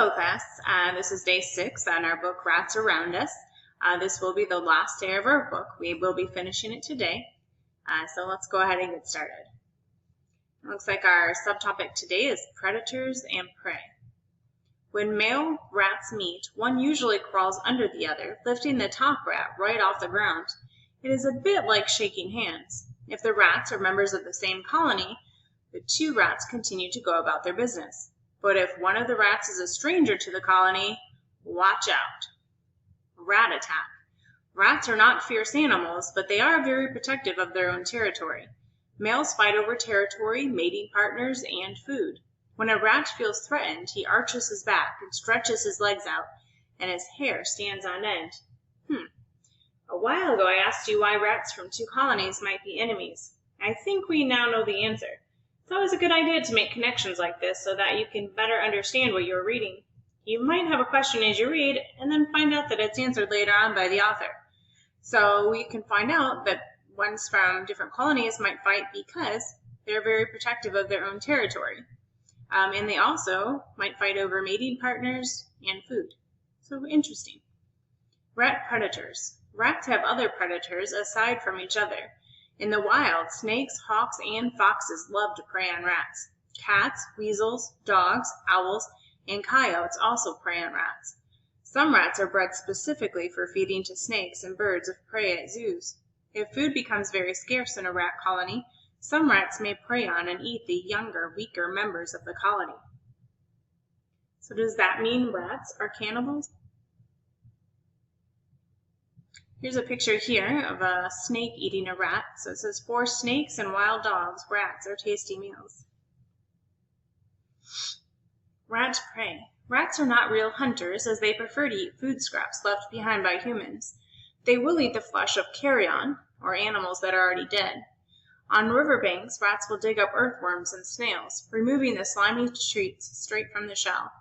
Hello class, this is day 6 on our book Rats Around Us. This will be the last day of our book. We will be finishing it today, so let's go ahead and get started. It looks like our subtopic today is predators and prey. When male rats meet, one usually crawls under the other, lifting the top rat right off the ground. It is a bit like shaking hands. If the rats are members of the same colony, the two rats continue to go about their business. But if one of the rats is a stranger to the colony, watch out. Rat attack. Rats are not fierce animals, but they are very protective of their own territory. Males fight over territory, mating partners, and food. When a rat feels threatened, he arches his back and stretches his legs out, and his hair stands on end. A while ago I asked you why rats from two colonies might be enemies. I think we now know the answer. It's always a good idea to make connections like this so that you can better understand what you're reading. You might have a question as you read and then find out that it's answered later on by the author. So we can find out that ones from different colonies might fight because they're very protective of their own territory. And they also might fight over mating partners and food. So interesting. Rat predators. Rats have other predators aside from each other. In the wild, snakes, hawks, and foxes love to prey on rats. Cats, weasels, dogs, owls, and coyotes also prey on rats. Some rats are bred specifically for feeding to snakes and birds of prey at zoos. If food becomes very scarce in a rat colony, some rats may prey on and eat the younger, weaker members of the colony. So does that mean rats are cannibals? Here's a picture here of a snake eating a rat. So it says, for snakes and wild dogs, rats are tasty meals. Rat prey. Rats are not real hunters as they prefer to eat food scraps left behind by humans. They will eat the flesh of carrion, or animals that are already dead. On riverbanks, rats will dig up earthworms and snails, removing the slimy treats straight from the shell.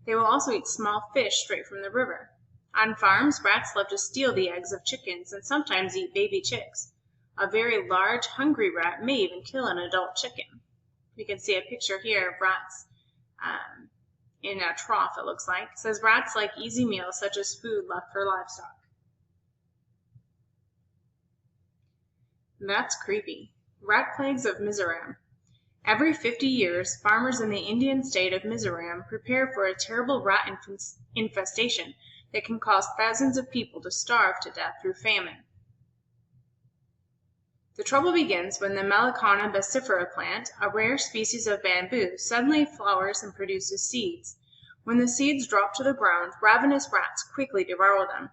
They will also eat small fish straight from the river. On farms, rats love to steal the eggs of chickens and sometimes eat baby chicks. A very large, hungry rat may even kill an adult chicken. You can see a picture here of rats in a trough, it looks like. It says rats like easy meals such as food left for livestock. That's creepy. Rat plagues of Mizoram. Every 50 years, farmers in the Indian state of Mizoram prepare for a terrible rat infestation that can cause thousands of people to starve to death through famine. The trouble begins when the Melicana bassifera plant, a rare species of bamboo, suddenly flowers and produces seeds. When the seeds drop to the ground, ravenous rats quickly devour them.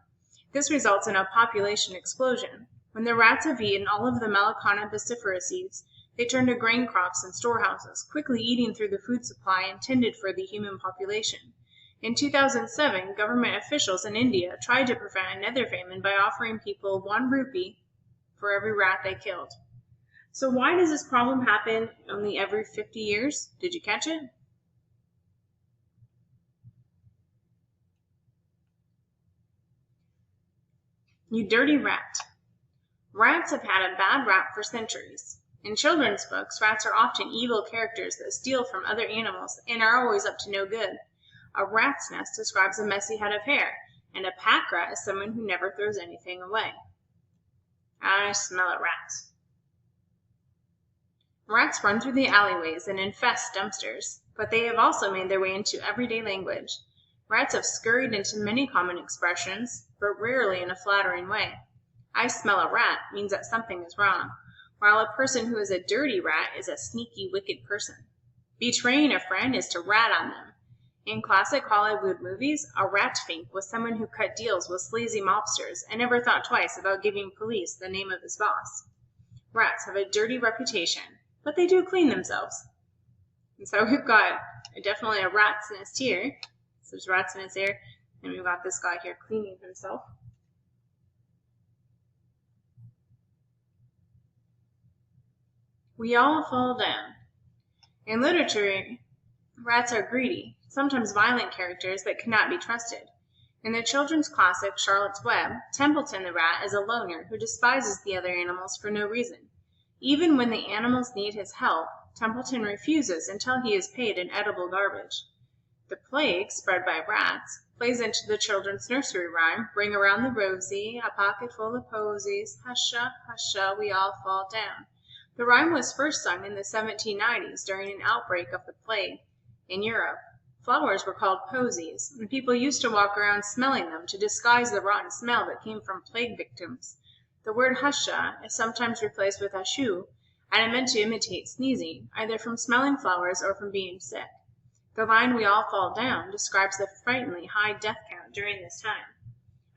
This results in a population explosion. When the rats have eaten all of the Melicana bassifera seeds, they turn to grain crops and storehouses, quickly eating through the food supply intended for the human population. In 2007, government officials in India tried to prevent another famine by offering people 1 rupee for every rat they killed. So why does this problem happen only every 50 years? Did you catch it? You dirty rat. Rats have had a bad rap for centuries. In children's books, rats are often evil characters that steal from other animals and are always up to no good. A rat's nest describes a messy head of hair, and a pack rat is someone who never throws anything away. I smell a rat. Rats run through the alleyways and infest dumpsters, but they have also made their way into everyday language. Rats have scurried into many common expressions, but rarely in a flattering way. I smell a rat means that something is wrong, while a person who is a dirty rat is a sneaky, wicked person. Betraying a friend is to rat on them. In classic Hollywood movies, a rat fink was someone who cut deals with sleazy mobsters and never thought twice about giving police the name of his boss. Rats have a dirty reputation, but they do clean themselves. And so we've got definitely a rat's nest here. So there's rat's nest here, and we've got this guy here cleaning himself. We all fall down. In literature, rats are greedy, sometimes violent characters that cannot be trusted. In the children's classic Charlotte's Web, Templeton the rat is a loner who despises the other animals for no reason. Even when the animals need his help, Templeton refuses until he is paid in edible garbage. The plague, spread by rats, plays into the children's nursery rhyme, bring around the rosy, a pocket full of posies, husha, husha, we all fall down. The rhyme was first sung in the 1790s during an outbreak of the plague in Europe. Flowers were called posies, and people used to walk around smelling them to disguise the rotten smell that came from plague victims. The word husha is sometimes replaced with hashu, and it meant to imitate sneezing, either from smelling flowers or from being sick. The line, we all fall down, describes the frighteningly high death count during this time.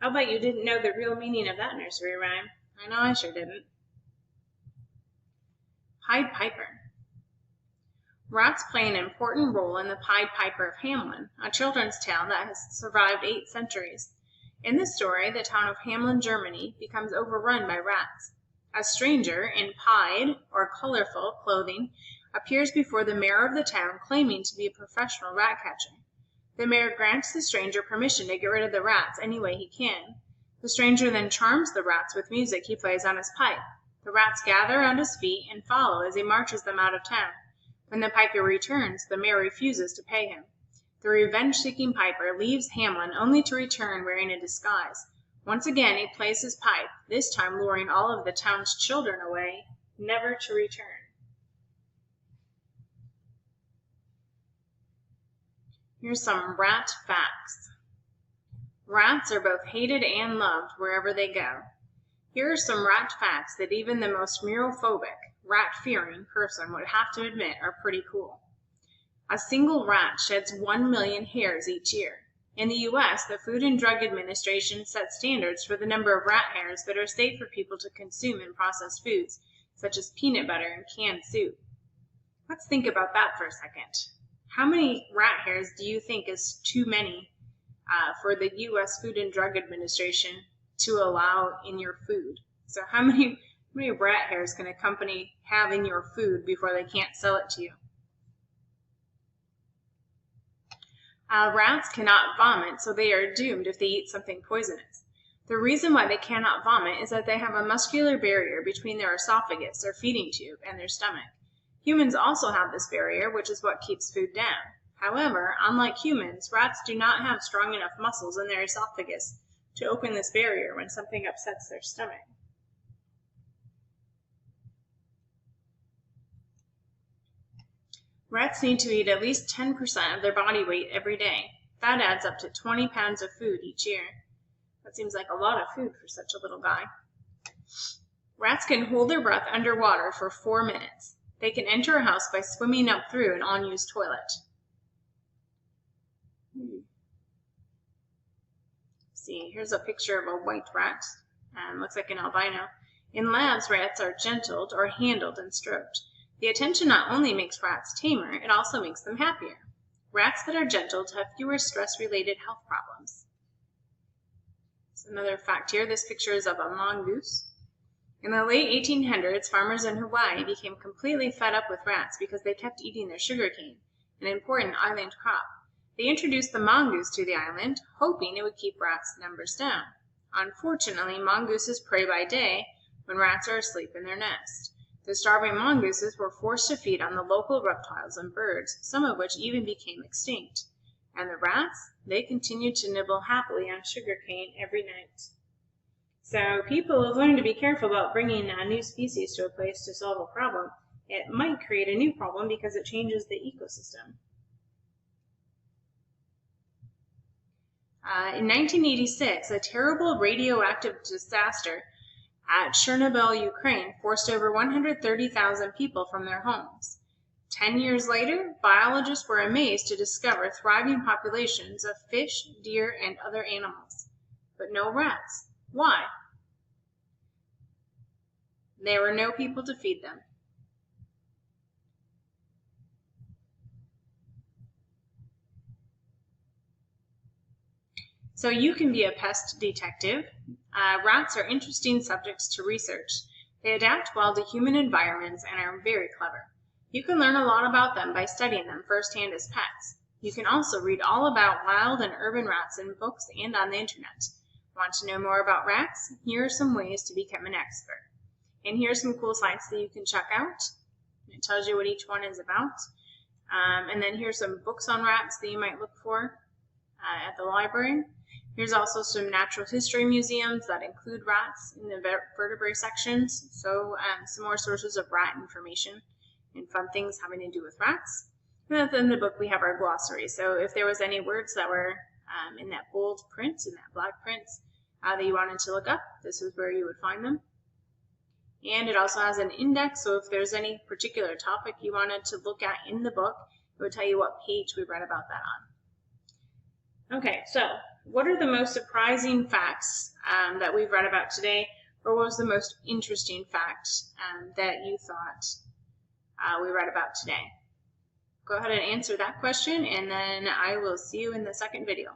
I'll bet you didn't know the real meaning of that nursery rhyme. I know I sure didn't. Pied Piper. Rats play an important role in the Pied Piper of Hamelin, a children's tale that has survived 8 centuries. In this story, the town of Hamelin, Germany, becomes overrun by rats. A stranger in pied, or colorful, clothing appears before the mayor of the town claiming to be a professional rat catcher. The mayor grants the stranger permission to get rid of the rats any way he can. The stranger then charms the rats with music he plays on his pipe. The rats gather around his feet and follow as he marches them out of town. When the piper returns, the mayor refuses to pay him. The revenge-seeking piper leaves Hamelin only to return wearing a disguise. Once again he plays his pipe, this time luring all of the town's children away, never to return. Here's some rat facts. Rats are both hated and loved wherever they go. Here are some rat facts that even the most murophobic, rat-fearing person would have to admit are pretty cool. A single rat sheds 1 million hairs each year. In the U.S., the Food and Drug Administration sets standards for the number of rat hairs that are safe for people to consume in processed foods, such as peanut butter and canned soup. Let's think about that for a second. How many rat hairs do you think is too many for the U.S. Food and Drug Administration to allow in your food? So how many rat hairs can a company have in your food before they can't sell it to you? Rats cannot vomit, so they are doomed if they eat something poisonous. The reason why they cannot vomit is that they have a muscular barrier between their esophagus, or feeding tube, and their stomach. Humans also have this barrier, which is what keeps food down. However, unlike humans, rats do not have strong enough muscles in their esophagus to open this barrier when something upsets their stomach. Rats need to eat at least 10% of their body weight every day. That adds up to 20 pounds of food each year. That seems like a lot of food for such a little guy. Rats can hold their breath underwater for 4 minutes. They can enter a house by swimming up through an unused toilet. See, here's a picture of a white rat. Looks like an albino. In labs, rats are gentled or handled and stroked. The attention not only makes rats tamer, it also makes them happier. Rats that are gentled have fewer stress-related health problems. So another fact here, this picture is of a mongoose. In the late 1800s, farmers in Hawaii became completely fed up with rats because they kept eating their sugarcane, an important island crop. They introduced the mongoose to the island, hoping it would keep rats' numbers down. Unfortunately, mongooses prey by day when rats are asleep in their nest. The starving mongooses were forced to feed on the local reptiles and birds, some of which even became extinct. And the rats, they continued to nibble happily on sugarcane every night. So people have learned to be careful about bringing a new species to a place to solve a problem. It might create a new problem because it changes the ecosystem. In 1986, a terrible radioactive disaster at Chernobyl, Ukraine, forced over 130,000 people from their homes. 10 years later, biologists were amazed to discover thriving populations of fish, deer, and other animals, but no rats. Why? There were no people to feed them. So you can be a pest detective. Rats are interesting subjects to research. They adapt well to human environments and are very clever. You can learn a lot about them by studying them firsthand as pets. You can also read all about wild and urban rats in books and on the internet. Want to know more about rats? Here are some ways to become an expert. And here's some cool sites that you can check out. It tells you what each one is about. And then here's some books on rats that you might look for at the library. Here's also some natural history museums that include rats in the vertebrate sections, so some more sources of rat information and fun things having to do with rats. And at the end of the book we have our glossary, so if there was any words that were in that bold print, in that black print, that you wanted to look up, this is where you would find them. And it also has an index, so if there's any particular topic you wanted to look at in the book, it would tell you what page we read about that on. Okay, so what are the most surprising facts that we've read about today, or what was the most interesting fact that you thought we read about today? Go ahead and answer that question, and then I will see you in the second video.